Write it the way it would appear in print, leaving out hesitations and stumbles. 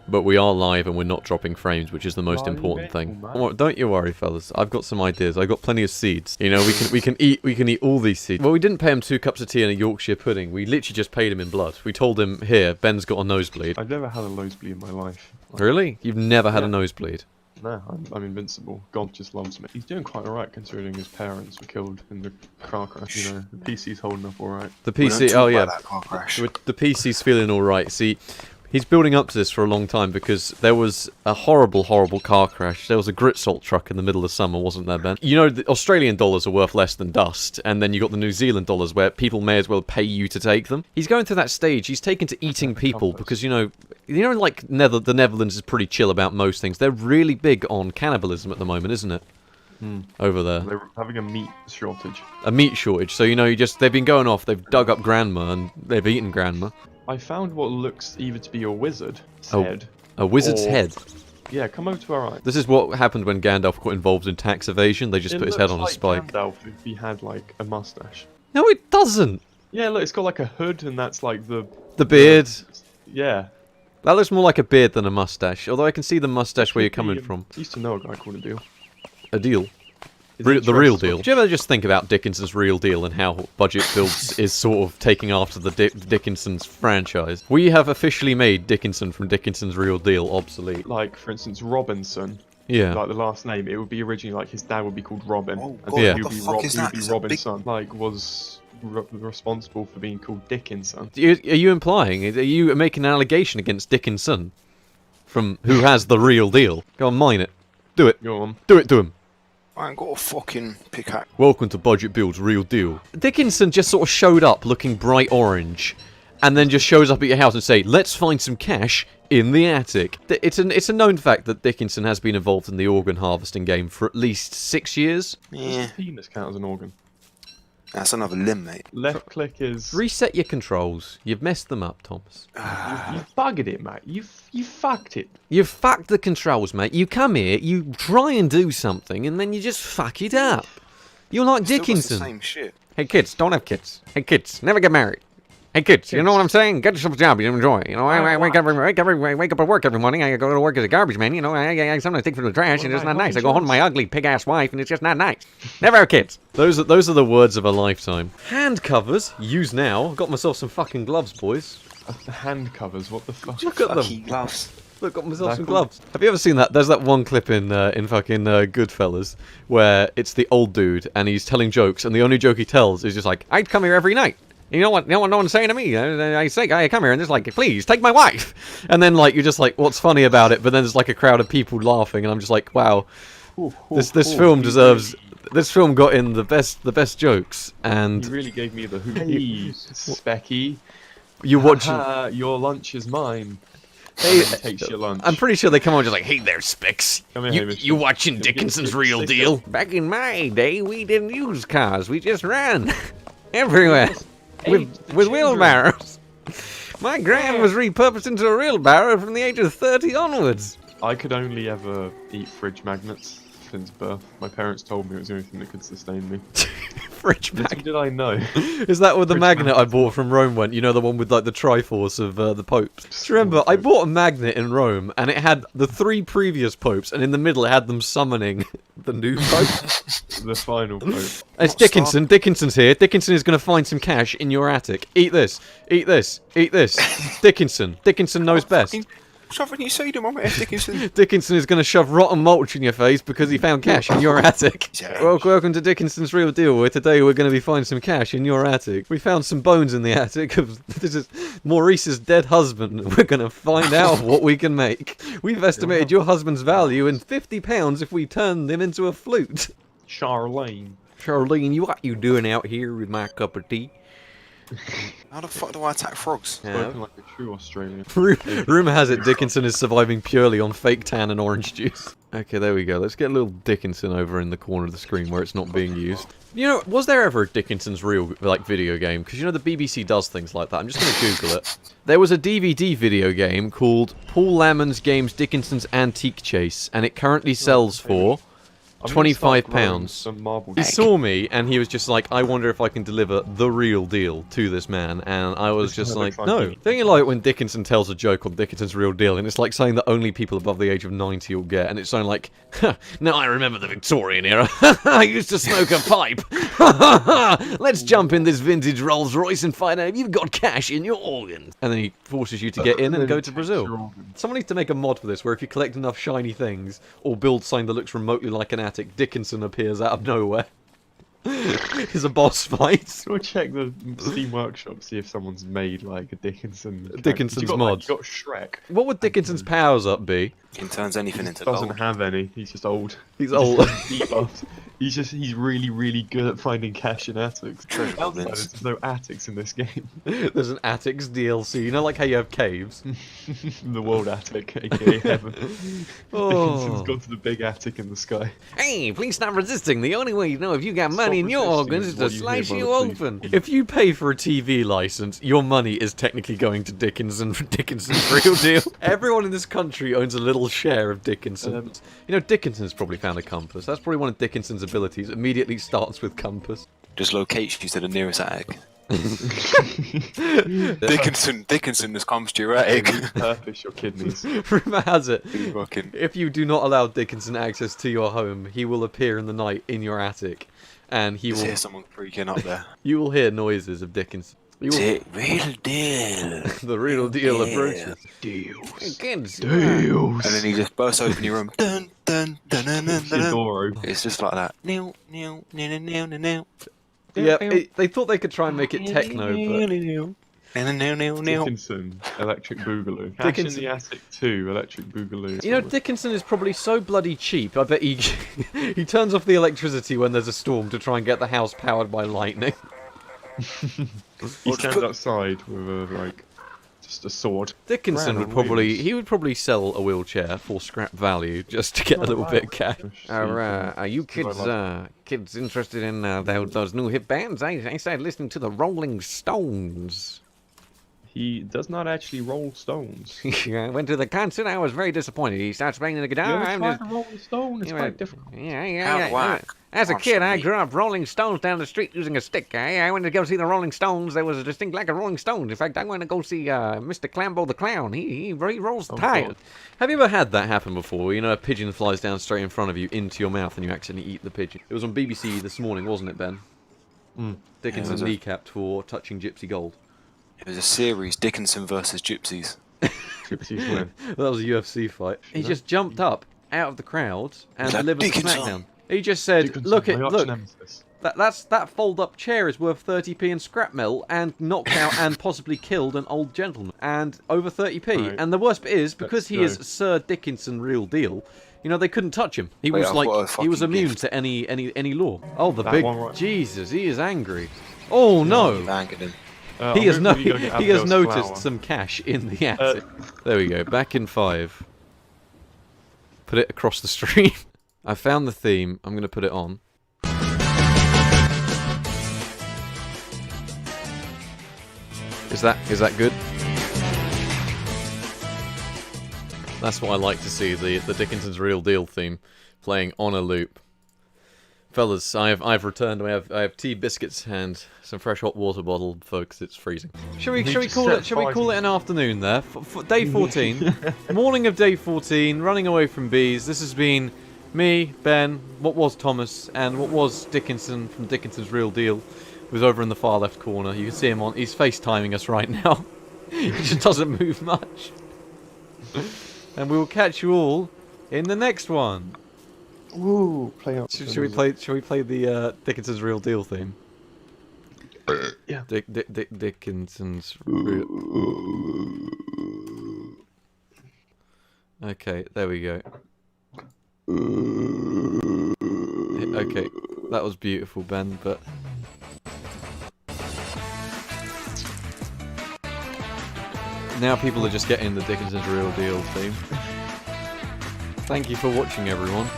But we are live and we're not dropping frames, which is the most important thing. Don't you worry, fellas. I've got some ideas. I've got plenty of seeds. You know, we can eat all these seeds. Well, we didn't pay him 2 cups of tea and a Yorkshire pudding. We literally just paid him in blood. We told him, here, Ben's got a nosebleed. I've never had a nosebleed in my life. Really? You've never had a nosebleed? No, I'm invincible. God just loves me. He's doing quite alright considering his parents were killed in the car crash. You know, the PC's holding up alright. The PC, oh yeah, the PC's feeling alright. See, he's building up to this for a long time because there was a horrible, horrible car crash. There was a grit salt truck in the middle of summer, wasn't there, Ben? You know, the Australian dollars are worth less than dust, and then you got the New Zealand dollars where people may as well pay you to take them. He's going through that stage. He's taken to eating people because, you know, like the Netherlands is pretty chill about most things. They're really big on cannibalism at the moment, isn't it? Over there. They're having a meat shortage. A meat shortage. So, you know, they've been going off, they've dug up grandma, and they've eaten grandma. I found what looks either to be a wizard's head. A wizard's head? Yeah, come over to our right. This is what happened when Gandalf got involved in tax evasion. They just put his head on a spike. Gandalf if he had, like, a mustache. No, it doesn't! Yeah, look, it's got, like, a hood, and that's, like, the beard. Yeah. That looks more like a beard than a mustache, although I can see the mustache where you're coming from. I used to know a guy called Adil. Adil? The real deal. Do you ever just think about Dickinson's Real Deal and how Budget Builds is sort of taking after the Dickinson's franchise? We have officially made Dickinson from Dickinson's Real Deal obsolete. Like, for instance, Robinson. Yeah. Like, the last name, it would be originally, like, his dad would be called Robin. Oh, and God, yeah. he what would the be, fuck is that? Is that Robin's big? son. Like, was responsible for being called Dickinson. Are you implying, are you making an allegation against Dickinson? From who has the real deal? Go on, mine it. Do it. Go on. Do it to him. I ain't got a fucking pickaxe. Welcome to Budget Builds Real Deal. Dickinson just sort of showed up looking bright orange, and then just shows up at your house and say, let's find some cash in the attic. It's a known fact that Dickinson has been involved in the organ harvesting game for at least 6 years. Yeah, Does penis count as an organ? that's another limb, mate. Left click is... Reset your controls. You've messed them up, Thomas. You buggered it, mate. You fucked it. You fucked the controls, mate. You come here, you try and do something, and then you just fuck it up. You're like Still does Dickinson. the same shit. Hey kids, don't have kids. Hey kids, never get married. Hey kids, you know what I'm saying? Get yourself a job you enjoy. You know, I wake up at work every morning. I go to work as a garbage man. You know, I sometimes take from the trash, and it's not nice. I go home to my ugly pig-ass wife, and it's just not nice. Never have kids. Those are the words of a lifetime. Hand covers, use now. Got myself some fucking gloves, boys. The hand covers, what the fuck? Look at them. Fucking gloves. Look, got myself some gloves. Have you ever seen that? There's that one clip in fucking Goodfellas where it's the old dude and he's telling jokes, and the only joke he tells is just like, I'd come here every night. You know what? No one's saying to me. I come here and just like, please take my wife. And then like you're just like, what's funny about it? But then there's like a crowd of people laughing, and I'm just like, wow, this film deserves. This film got in the best jokes, and You really gave me the hey, Specky. you watch. Your lunch is mine. Hey, Takes your lunch. I'm pretty sure they come on just like, hey there, Specs. Come here, You, Hamish. you watching Dickinson's Real Deal? Back in my day, we didn't use cars. We just ran everywhere with wheelbarrows. My gran was repurposed into a wheelbarrow from the age of 30 onwards. I could only ever eat fridge magnets since birth. My parents told me it was the only thing that could sustain me. Fridge Little magnet. did I know. Is that where the Fridge magnet I bought from Rome went? You know, the one with like the Triforce of the popes? Do you remember? I bought a magnet in Rome, and it had the 3 previous popes, and in the middle it had them summoning the new pope. The final pope. It's Dickinson. Dickinson's here. Dickinson is going to find some cash in your attic. Eat this. Eat this. Eat this. Dickinson. Dickinson knows best. Something you say to Mama F. Dickinson. Dickinson is going to shove rotten mulch in your face because he found cash in your attic. Welcome to Dickinson's Real Deal, where today we're going to be finding some cash in your attic. We found some bones in the attic of this is Maurice's dead husband, and we're going to find out what we can make. We've estimated your husband's value in £50 if we turned him into a flute. Charlene. Charlene, what you doing out here with my cup of tea? How the fuck do I attack frogs? Spoken like a true Australian. Rumour has it Dickinson is surviving purely on fake tan and orange juice. Okay, there we go. Let's get a little Dickinson over in the corner of the screen where it's not being used. You know, was there ever a Dickinson's Real, like, video game? Because, you know, the BBC does things like that. I'm just going to Google it. There was a DVD video game called Paul Lamon's Games Dickinson's Antique Chase, and it currently sells for £25. Some marble. He saw me and he was just like, I wonder if I can deliver the real deal to this man. And I was just like, no. Don't you like when Dickinson tells a joke on Dickinson's Real Deal and it's like something that only people above the age of 90 will get, and it's something like, now I remember the Victorian era. I used to smoke a pipe. Let's jump in this vintage Rolls Royce and find out if you've got cash in your organs. And then he forces you to get in and go to Brazil. Someone needs to make a mod for this where if you collect enough shiny things or build something that looks remotely like an attic, Dickinson appears out of nowhere. It's a boss fight. Go check the Steam Workshop, see if someone's made like a Dickinson's mod. You got Shrek. What would Dickinson's powers up be? He can turn anything into Doesn't gold. have any. He's just old. He's old. He's really, really good at finding cash in attics. Treasure goblins. There's no attics in this game. There's an attics DLC. You know, like how you have caves. The world attic, aka heaven. Dickinson's gone to the big attic in the sky. Hey, please stop resisting. The only way you know if you got money in your organs is to slice you open. police. If you pay for a TV license, your money is technically going to Dickinson for Dickinson's Real Deal. Everyone in this country owns a little share of Dickinson. You know, Dickinson's probably found a compass. That's probably one of Dickinson's abilities. Immediately starts with compass. Just locates you to the nearest attic. Dickinson has comes to your attic. Purpose your kidneys. Rumor has it, Fucking if you do not allow Dickinson access to your home, he will appear in the night in your attic, and he just will. hear someone freaking up there. You will hear noises of Dickinson. You will, Real deal. the real deal Yeah. approaches. Deals. Kids. Deals. And then he just bursts open your room. Dun, dun, dun, dun, dun, dun, dun. Door. It's just like that. Nil, nil, nil, nil, nil, nil. Yeah, they thought they could try and make it techno, but Nil, nil, nil, nil. Dickinson, Electric Boogaloo. Cash in the Attic 2, Electric Boogaloo. you know Dickinson is probably so bloody cheap. I bet he he turns off the electricity when there's a storm to try and get the house powered by lightning. He stands outside with just a sword. Dickinson would probably sell a wheelchair for scrap value just to get a little bit of cash. Are you kids interested in those new hip bands? I started listening to the Rolling Stones. He does not actually roll stones. I went to the concert. I was very disappointed. He starts playing the guitar. You I'm ever just tried to roll a stone? It's quite difficult. Yeah. As a kid, I grew up Rolling Stones down the street using a stick. I went to go see the Rolling Stones. There was a distinct lack of Rolling Stones. In fact, I went to go see Mr. Clambo the Clown. He rolls the tires. God. Have you ever had that happen before? You know, a pigeon flies down straight in front of you into your mouth and you accidentally eat the pigeon. It was on BBC this morning, wasn't it, Ben? Dickinson kneecapped for touching Gypsy Gold. It was a series, Dickinson versus Gypsies. Gypsies win. That was a UFC fight. He just jumped up out of the crowd and Like delivered the Dickinson. smackdown. He just said, Dickinson, look, my arch nemesis. that fold-up chair is worth 30p in scrap metal and knocked out and possibly killed an old gentleman. And over 30p. Right. And the worst bit is, because he is go. Sir Dickinson Real Deal, you know, they couldn't touch him. He Wait, was I've got a like, he was fucking immune gift. to any law. Oh, the That big, one right- Jesus, he is angry. Oh no! You've angered him. He has I'm gonna go get he has Abigail's noticed flower. some cash in the attic. There we go. Back in 5. Put it across the stream. I found the theme. I'm going to put it on. Is that good? That's what I like to see, the Dickinson's Real Deal theme playing on a loop. Fellas, I've returned. I have tea, biscuits, and some fresh hot water bottle, folks. It's freezing. Shall we call it an afternoon there? Day 14, morning of day 14, running away from bees. This has been me, Ben, what was Thomas, and what was Dickinson from Dickinson's Real Deal, who's over in the far left corner. You can see him on. He's FaceTiming us right now. He just doesn't move much. And we will catch you all in the next one. Woo! Play out. Should we play the Dickinson's Real Deal theme? Yeah. Dickinson's Real... Okay, there we go. Okay, that was beautiful, Ben, but... Now people are just getting the Dickinson's Real Deal theme. Thank you for watching, everyone.